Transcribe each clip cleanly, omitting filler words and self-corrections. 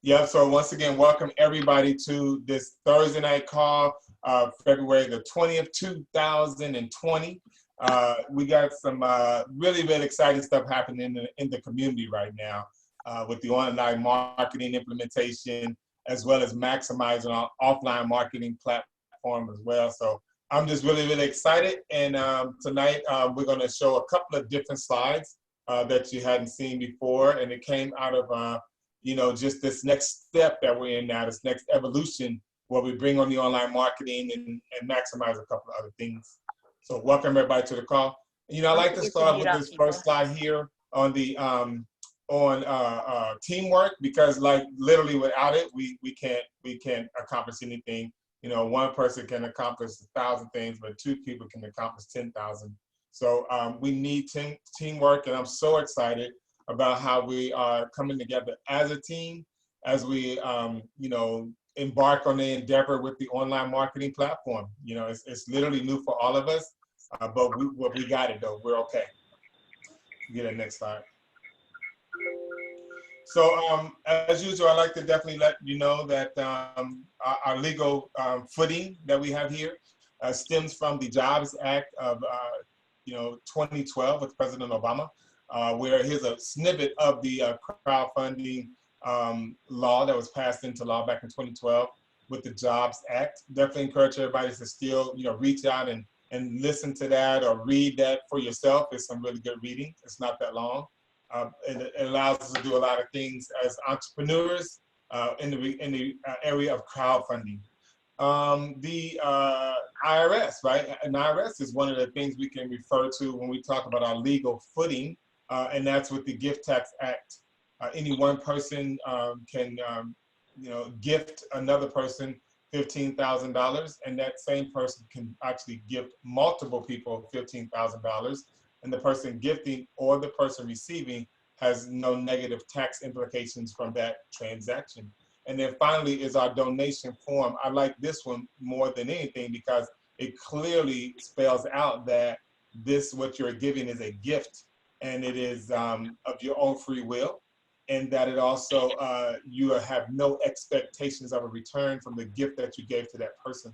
Yeah, so once again, welcome everybody to this Thursday night call, February the 20th, 2020. We got some really, really exciting stuff happening in the community right now with the online marketing implementation, as well as maximizing our offline marketing platform as well. So I'm just really, really excited. And tonight we're going to show a couple of different slides that you hadn't seen before. And it came out of just this next step that we're in now, this next evolution where we bring on the online marketing and maximize a couple of other things. So welcome everybody to the call. I like to start with this first slide here on the teamwork, because like literally without it, we can't accomplish anything. One person can accomplish 1,000 things, but two people can accomplish 10,000. So we need teamwork, and I'm so excited about how we are coming together as a team, as we, embark on the endeavor with the online marketing platform. It's literally new for all of us, but we got it though. We're okay. Get the next slide. So as usual, I'd like to definitely let you know that our legal footing that we have here stems from the Jobs Act of 2012 with President Obama. Where here's a snippet of the crowdfunding law that was passed into law back in 2012 with the Jobs Act. Definitely encourage everybody to still, reach out and listen to that or read that for yourself. It's some really good reading. It's not that long. And it allows us to do a lot of things as entrepreneurs in the area of crowdfunding. The IRS, right? And IRS is one of the things we can refer to when we talk about our legal footing. And that's with the Gift Tax Act. Any one person can, gift another person $15,000, and that same person can actually gift multiple people $15,000, and the person gifting or the person receiving has no negative tax implications from that transaction. And then finally is our donation form. I like this one more than anything because it clearly spells out that what you're giving is a gift, and it is of your own free will, and that it also, you have no expectations of a return from the gift that you gave to that person.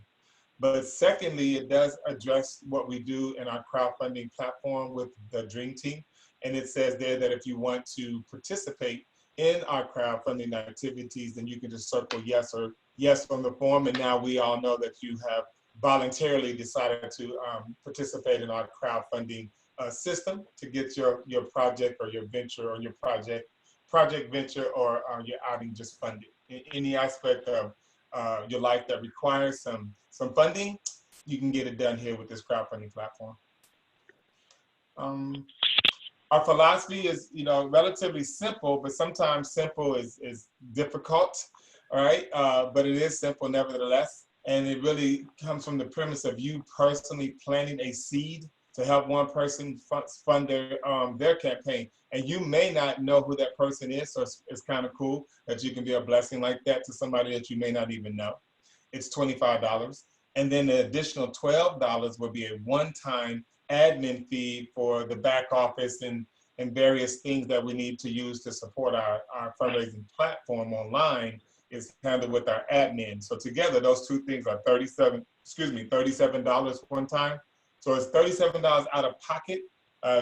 But secondly, it does address what we do in our crowdfunding platform with the Dream Team. And it says there that if you want to participate in our crowdfunding activities, then you can just circle yes or yes on the form. And now we all know that you have voluntarily decided to participate in our crowdfunding system to get your project or your venture or your project venture or your outing just funded. In any aspect of your life that requires some funding, you can get it done here with this crowdfunding platform. Our philosophy is, relatively simple, but sometimes simple is difficult, all right? But it is simple nevertheless. And it really comes from the premise of you personally planting a seed to help one person fund their campaign. And you may not know who that person is, so it's kind of cool that you can be a blessing like that to somebody that you may not even know. It's $25. And then the additional $12 will be a one-time admin fee for the back office and various things that we need to use to support our fundraising platform online is handled with our admin. So together, those two things are $37 one time. So it's $37 out of pocket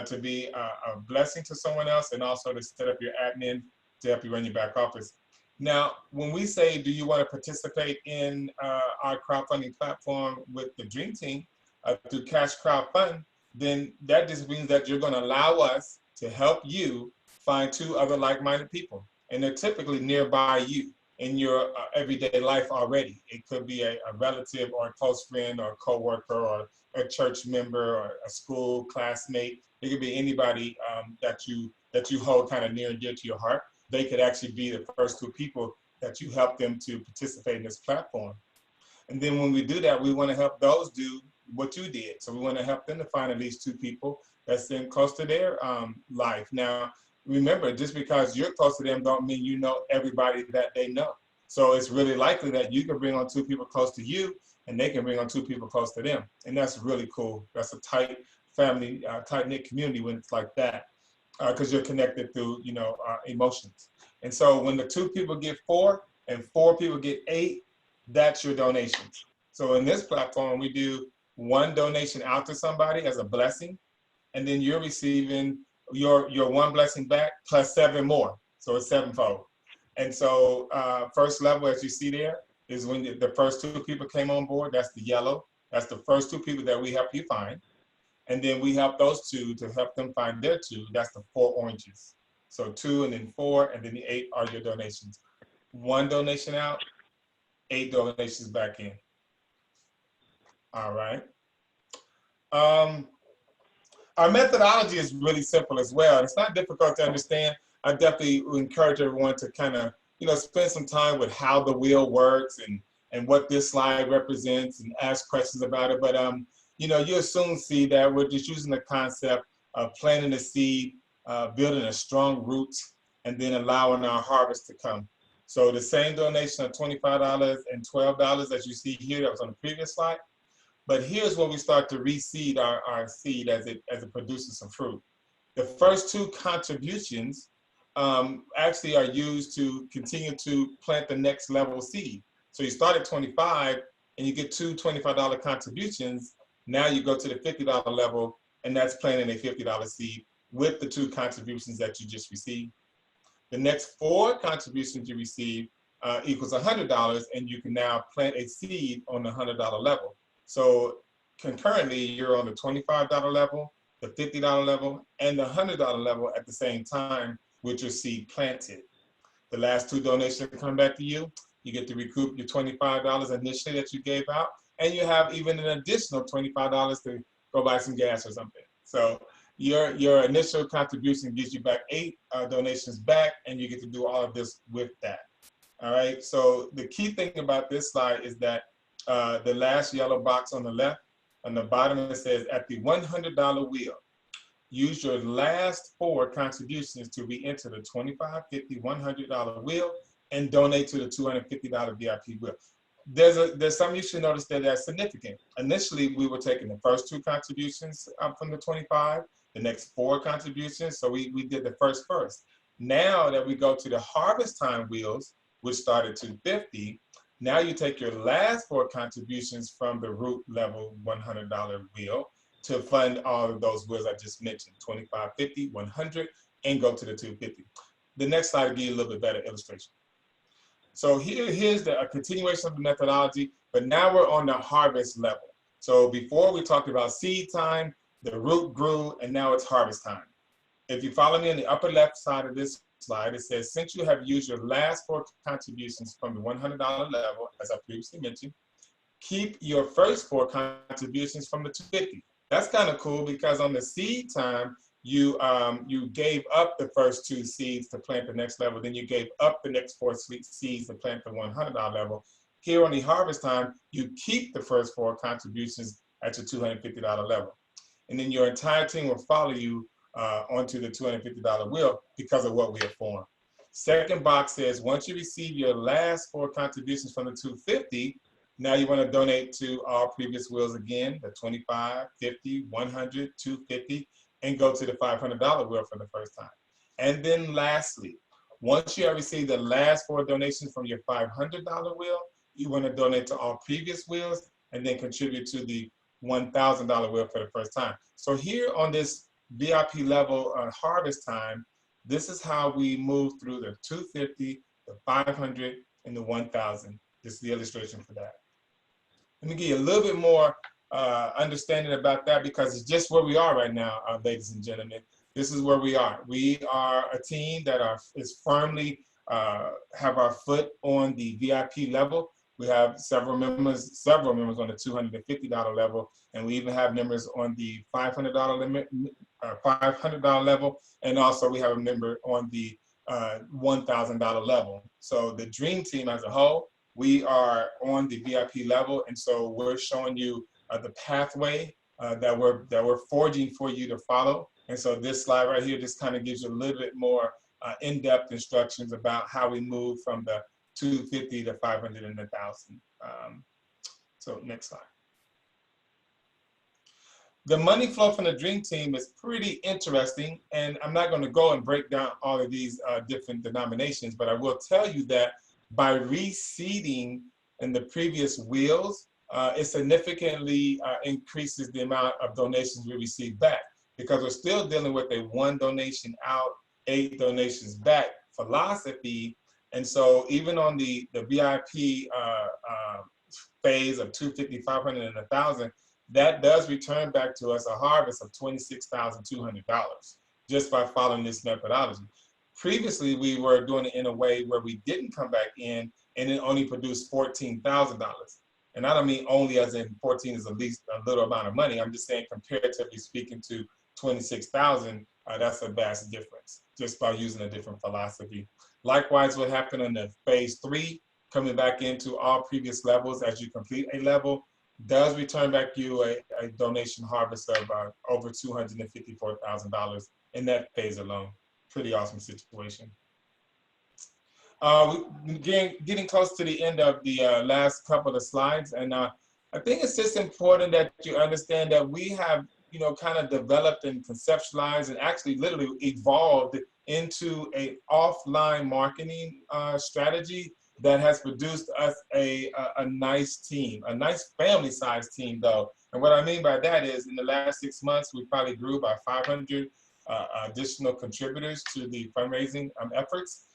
to be a blessing to someone else, and also to set up your admin to help you run your back office. Now, when we say, do you want to participate in our crowdfunding platform with the Dream Team through Cash Crowdfund, then that just means that you're going to allow us to help you find two other like-minded people. And they're typically nearby you in your everyday life already. It could be a relative or a close friend or a coworker or a church member or a school classmate. It could be anybody that you hold kind of near and dear to your heart. They could actually be the first two people that you help them to participate in this platform. And then when we do that, we want to help those do what you did. So we want to help them to find at least two people that's in close to their life. Now, remember, just because you're close to them don't mean you know everybody that they know. So it's really likely that you can bring on two people close to you, and they can bring on two people close to them. And that's really cool. That's a tight family, tight-knit community when it's like that, because you're connected through, emotions. And so when the 2 people get 4 and 4 people get 8, that's your donations. So in this platform, we do 1 donation out to somebody as a blessing, and then you're receiving your 1 blessing back plus 7 more. So it's 7-fold. And so first level, as you see there, is when the first 2 people came on board. That's the yellow. That's the first 2 people that we help you find. And then we help those 2 to help them find their 2. That's the 4 oranges. So 2 and then 4 and then the 8 are your donations. 1 donation out, 8 donations back in. All right. Our methodology is really simple as well. It's not difficult to understand. I definitely encourage everyone to kind of, spend some time with how the wheel works and what this slide represents and ask questions about it. But, you'll soon see that we're just using the concept of planting a seed, building a strong roots, and then allowing our harvest to come. So the same donation of $25 and $12 as you see here, that was on the previous slide. But here's where we start to reseed our seed as it produces some fruit. The first 2 contributions actually are used to continue to plant the next level seed. So you start at 25 and you get 2 $25 contributions. Now you go to the $50 level, and that's planting a $50 seed with the 2 contributions that you just received. The next 4 contributions you receive equals $100, and you can now plant a seed on the $100 level. So concurrently, you're on the $25 level, the $50 level, and the $100 level at the same time with your seed planted. The last 2 donations come back to you. You get to recoup your $25 initially that you gave out, and you have even an additional $25 to go buy some gas or something. So your initial contribution gives you back 8 donations back, and you get to do all of this with that. All right, so the key thing about this slide is that the last yellow box on the left, on the bottom it says, at the $100 wheel, use your last 4 contributions to re-enter the $25, $50, $100 wheel and donate to the $250 VIP wheel. There's something you should notice that's significant. Initially, we were taking the first 2 contributions from the 25, the next 4 contributions, so we did the first. Now that we go to the harvest time wheels, which start at $250, now you take your last 4 contributions from the root level $100 wheel to fund all of those wheels I just mentioned, 25, 50, 100, and go to the 250. The next slide will give you a little bit better illustration. So here's a continuation of the methodology, but now we're on the harvest level. So before we talked about seed time, the root grew, and now it's harvest time. If you follow me on the upper left side of this slide, it says, since you have used your last 4 contributions from the $100 level, as I previously mentioned, keep your first 4 contributions from the 250. That's kind of cool because on the seed time, you gave up the first 2 seeds to plant the next level, then you gave up the next 4 seeds to plant the $100 level. Here on the harvest time, you keep the first 4 contributions at your $250 level. And then your entire team will follow you onto the $250 wheel because of what we have formed. Second box says, once you receive your last 4 contributions from the 250, now you want to donate to all previous wheels again, the 25, 50, 100, 250, and go to the $500 wheel for the first time. And then lastly, once you have received the last 4 donations from your $500 wheel, you want to donate to all previous wheels and then contribute to the $1,000 wheel for the first time. So here on this VIP level harvest time, this is how we move through the 250, the 500, and the 1,000. This is the illustration for that. Let me give you a little bit more understanding about that because it's just where we are right now, ladies and gentlemen. This is where we are. We are a team that is firmly have our foot on the VIP level. We have several members on the $250 level, and we even have members on the $500 limit, $500 level, and also we have a member on the $1,000 level. So the dream team as a whole, we are on the VIP level, and so we're showing you the pathway that we're forging for you to follow. And so this slide right here just kind of gives you a little bit more in-depth instructions about how we move from the 250 to 500 and 1,000. So next slide. The money flow from the Dream Team is pretty interesting, and I'm not going to go and break down all of these different denominations, but I will tell you that by reseeding in the previous wheels, it significantly increases the amount of donations we receive back, because we're still dealing with a 1 donation out, 8 donations back philosophy. And so even on the VIP phase of 250, 500, and 1,000, that does return back to us a harvest of $26,200 just by following this methodology. Previously, we were doing it in a way where we didn't come back in and it only produced $14,000. And I don't mean only as in 14 is at least a little amount of money. I'm just saying comparatively speaking to 26,000, that's a vast difference just by using a different philosophy. Likewise, what happened in the phase 3, coming back into all previous levels as you complete a level, does return back you a donation harvest of over $254,000 in that phase alone. Pretty awesome situation. We're getting close to the end of the last couple of slides, and I think it's just important that you understand that we have, you know, kind of developed and conceptualized and actually literally evolved into a offline marketing strategy that has produced us a nice team, a nice family-sized team, though. And what I mean by that is, in the last 6 months, we probably grew by 500 additional contributors to the fundraising efforts,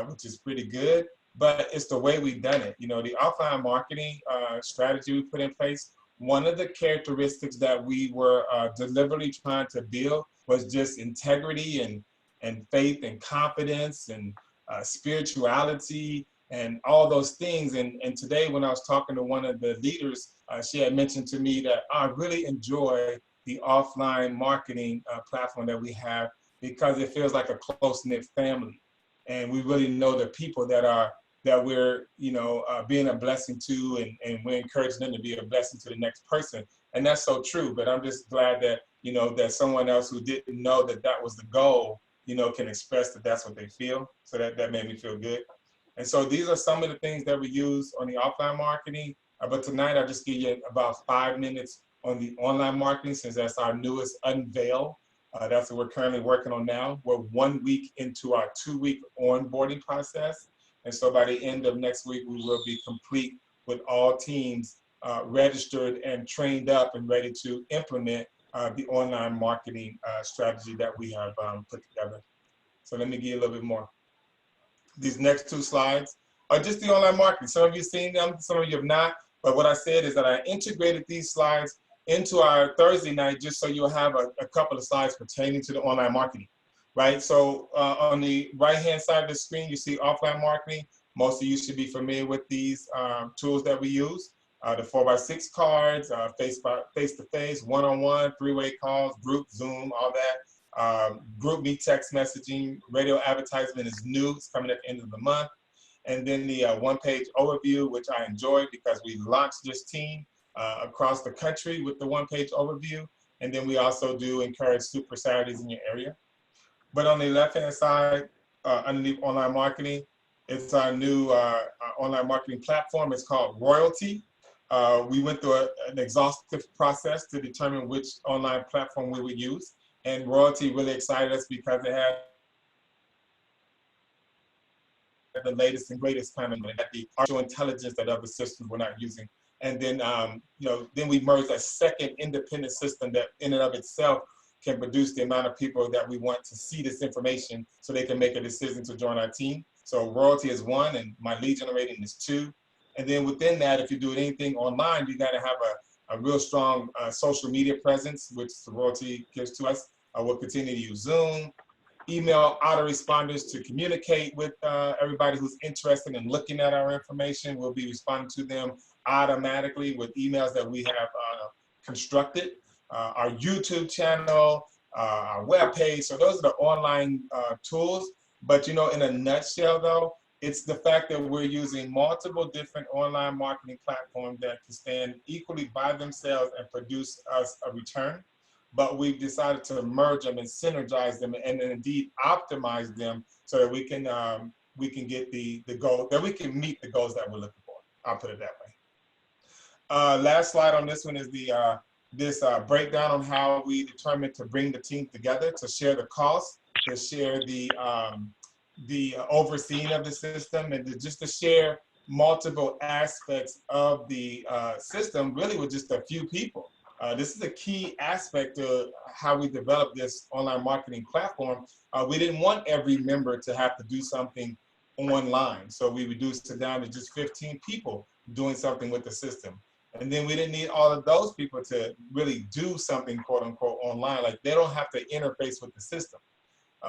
which is pretty good. But it's the way we've done it. You know, the offline marketing strategy we put in place, one of the characteristics that we were deliberately trying to build was just integrity and faith and confidence and spirituality and all those things. And today when I was talking to one of the leaders, she had mentioned to me that I really enjoy the offline marketing platform that we have, because it feels like a close-knit family. And we really know the people that we're, you know, being a blessing to, and we're encouraging them to be a blessing to the next person. And that's so true. But I'm just glad that, you know, that someone else who didn't know that that was the goal, you know, can express that that's what they feel. So that made me feel good. And so these are some of the things that we use on the offline marketing. But tonight I'll just give you about 5 minutes on the online marketing, since that's our newest unveil. That's what we're currently working on now. We're 1 week into our 2-week onboarding process. And so by the end of next week, we will be complete with all teams registered and trained up and ready to implement the online marketing strategy that we have put together. So let me give you a little bit more. These next 2 slides are just the online marketing. Some of you have seen them, some of you have not. But what I said is that I integrated these slides into our Thursday night just so you'll have a couple of slides pertaining to the online marketing, right? So on the right-hand side of the screen, you see offline marketing. Most of you should be familiar with these tools that we use. The 4x6 cards, face-to-face, one-on-one, 3-way calls, group, Zoom, all that. Group me text messaging, radio advertisement is new. It's coming at the end of the month. And then the one-page overview, which I enjoyed because we launched this team across the country with the one-page overview. And then we also do encourage Super Saturdays in your area. But on the left-hand side, underneath online marketing, it's our new online marketing platform. It's called Royalty. We went through an exhaustive process to determine which online platform we would use. And Royalty really excited us because it had the latest and greatest kind of the artificial intelligence that other systems were not using. And then, you know, then we merged a second independent system that in and of itself can produce the amount of people that we want to see this information so they can make a decision to join our team. So Royalty is 1, and my lead generating is 2. And then within that, if you do anything online, you got to have a real strong social media presence, which the Royalty gives to us. We'll continue to use Zoom, email autoresponders to communicate with everybody who's interested in looking at our information. We'll be responding to them automatically with emails that we have constructed. Our YouTube channel, our webpage. So those are the online tools. But, you know, in a nutshell, though, it's the fact that we're using multiple different online marketing platforms that can stand equally by themselves and produce us a return. But we've decided to merge them and synergize them and indeed optimize them so that we can get the goal, that we can meet the goals that we're looking for. I'll put it that way. Last slide on this one is the this breakdown on how we determined to bring the team together, to share the costs, to share the overseeing of the system, and just to share multiple aspects of the system, really with just a few people. This is a key aspect of how we developed this online marketing platform. We didn't want every member to have to do something online, so we reduced it down to just 15 people doing something with the system. And then we didn't need all of those people to really do something, quote unquote, online. Like, they don't have to interface with the system.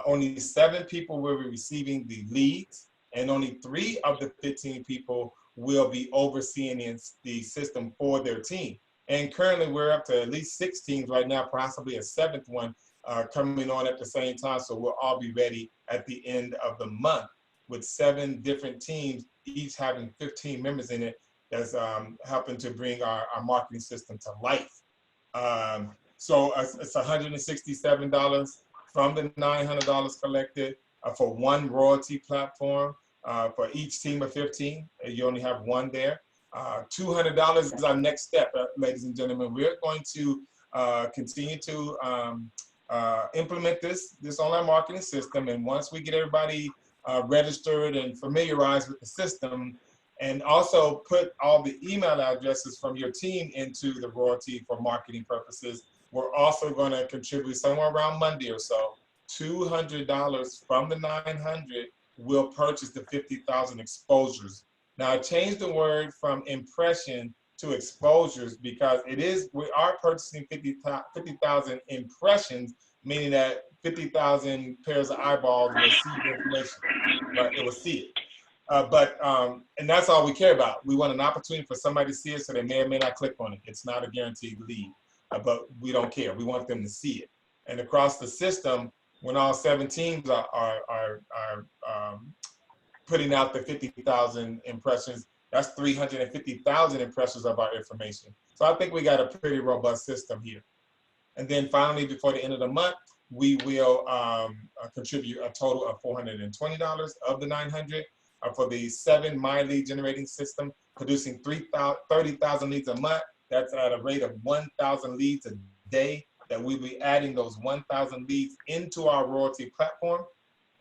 Only 7 people will be receiving the leads, and only 3 of the 15 people will be overseeing the system for their team. And currently we're up to at least 6 teams right now, possibly a 7th one coming on at the same time. So we'll all be ready at the end of the month with 7 different teams, each having 15 members in it, that's helping to bring our marketing system to life. So it's $167 from the $900 collected for one royalty platform. For each team of 15, you only have one there. $200 is our next step, ladies and gentlemen. We're going to continue to implement this online marketing system. And once we get everybody registered and familiarized with the system, and also put all the email addresses from your team into the royalty for marketing purposes, we're also going to contribute somewhere around Monday or so, $200 from the 900 will purchase the 50,000 exposures. Now, I changed the word from impression to exposures because we are purchasing 50,000 impressions, meaning that 50,000 pairs of eyeballs will see the information, right? It will see it. And that's all we care about. We want an opportunity for somebody to see it, so they may or may not click on it. It's not a guaranteed lead, but we don't care. We want them to see it. And across the system, when all 7 teams are putting out the 50,000 impressions, that's 350,000 impressions of our information. So I think we got a pretty robust system here. And then finally, before the end of the month, we will contribute a total of $420 of the 900 for the 7 My Lead generating system, producing 30,000 leads a month. That's at a rate of 1,000 leads a day, that we'll be adding those 1,000 leads into our royalty platform,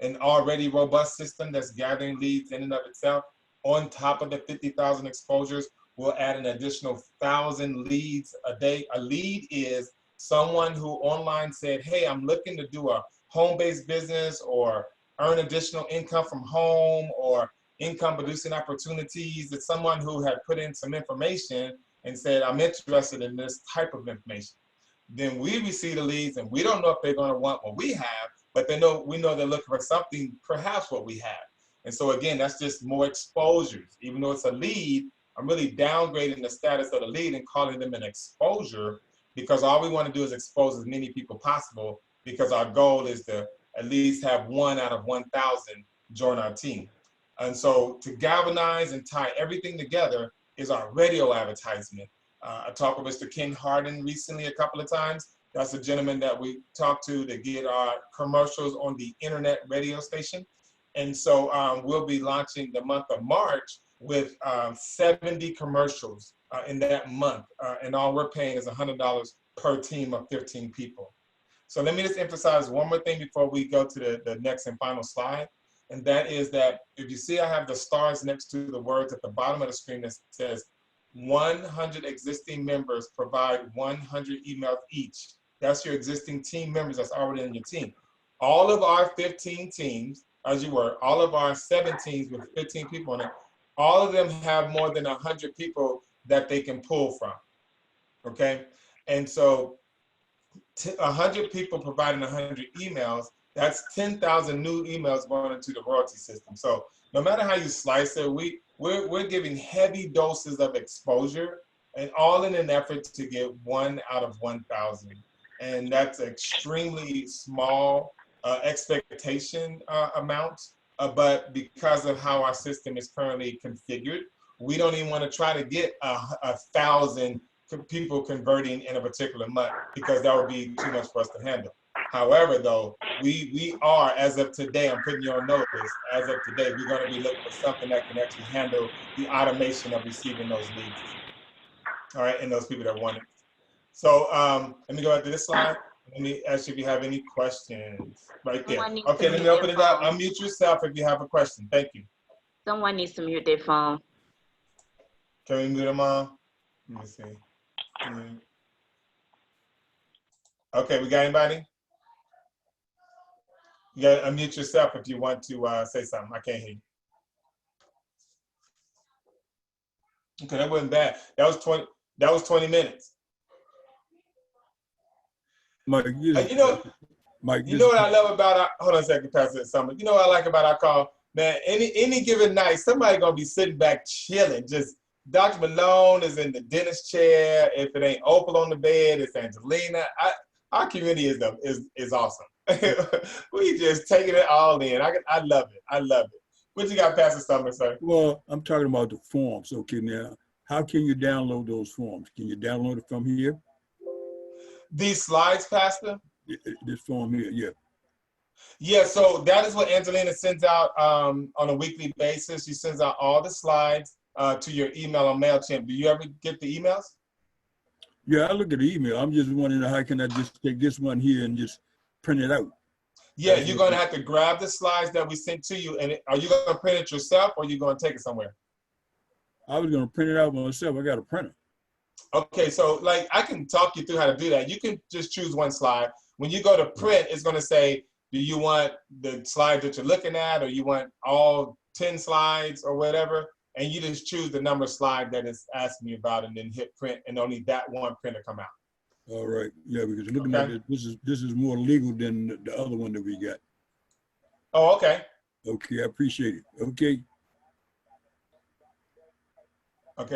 an already robust system that's gathering leads in and of itself. On top of the 50,000 exposures, we'll add an additional 1,000 leads a day. A lead is someone who online said, hey, I'm looking to do a home-based business or earn additional income from home or income producing opportunities. It's someone who had put in some information and said, I'm interested in this type of information. Then we receive the leads, and we don't know if they're going to want what we have, but we know they're looking for something, perhaps what we have. And so again, that's just more exposures. Even though it's a lead, I'm really downgrading the status of the lead and calling them an exposure, because all we want to do is expose as many people possible, because our goal is to at least have 1 out of 1,000 join our team. And so to galvanize and tie everything together is our radio advertisement. I talked with Mr. Ken Harden recently a couple of times. That's a gentleman that we talked to get our commercials on the internet radio station. And so we'll be launching the month of March with 70 commercials in that month. And all we're paying is $100 per team of 15 people. So let me just emphasize one more thing before we go to the next and final slide. And that is that if you see I have the stars next to the words at the bottom of the screen that says 100 existing members provide 100 emails each. That's your existing team members that's already in your team. All of our 15 teams, as you were, all of our 7 teams with 15 people in it, all of them have more than 100 people that they can pull from, okay? And so 100 people providing 100 emails, that's 10,000 new emails going into the royalty system. So no matter how you slice it, we're giving heavy doses of exposure, and all in an effort to get 1 out of 1,000. And that's extremely small expectation amount, but because of how our system is currently configured, we don't even want to try to get 1,000 people converting in a particular month, because that would be too much for us to handle. However, though, we are, as of today, I'm putting you on notice, as of today, we're going to be looking for something that can actually handle the automation of receiving those leads, all right, and those people that want it. So let me go back to this slide. Let me ask you if you have any questions right there. Someone needs Okay, to let me mute open their it up. phone. Unmute yourself if you have a question. Thank you. Someone needs to mute their phone. Can we mute them on? Let me see. Okay, we got anybody? You got to unmute yourself if you want to say something. I can't hear you. Okay, that wasn't bad. That was 20. That was 20 minutes. Mike, You know what I love about our, hold on a second, Pastor Summer. You know what I like about our call, man. Any given night, somebody gonna be sitting back chilling. Just Dr. Malone is in the dentist chair. If it ain't Opal on the bed, it's Angelina. Our community is awesome. We just taking it all in. I love it. I love it. What you got, Pastor Summer, sir? Well, I'm talking about the forms. Okay, now, how can you download those forms? Can you download it from here? These slides, Pastor? This form here, yeah. Yeah, so that is what Angelina sends out on a weekly basis. She sends out all the slides to your email on MailChimp. Do you ever get the emails? Yeah, I look at the email. I'm just wondering how can I just take this one here and just print it out? Yeah, you're going to have to grab the slides that we sent to you. And are you going to print it yourself or are you going to take it somewhere? I was going to print it out myself. I got a printer. Okay, so like I can talk you through how to do that. You can just choose one slide. When you go to print, it's going to say, do you want the slide that you're looking at or you want all 10 slides or whatever? And you just choose the number slide that it's asking you about and then hit print and only that one printer come out. All right. Yeah, because looking at this is more legal than the other one that we got. Oh, okay. Okay, I appreciate it. Okay. Okay.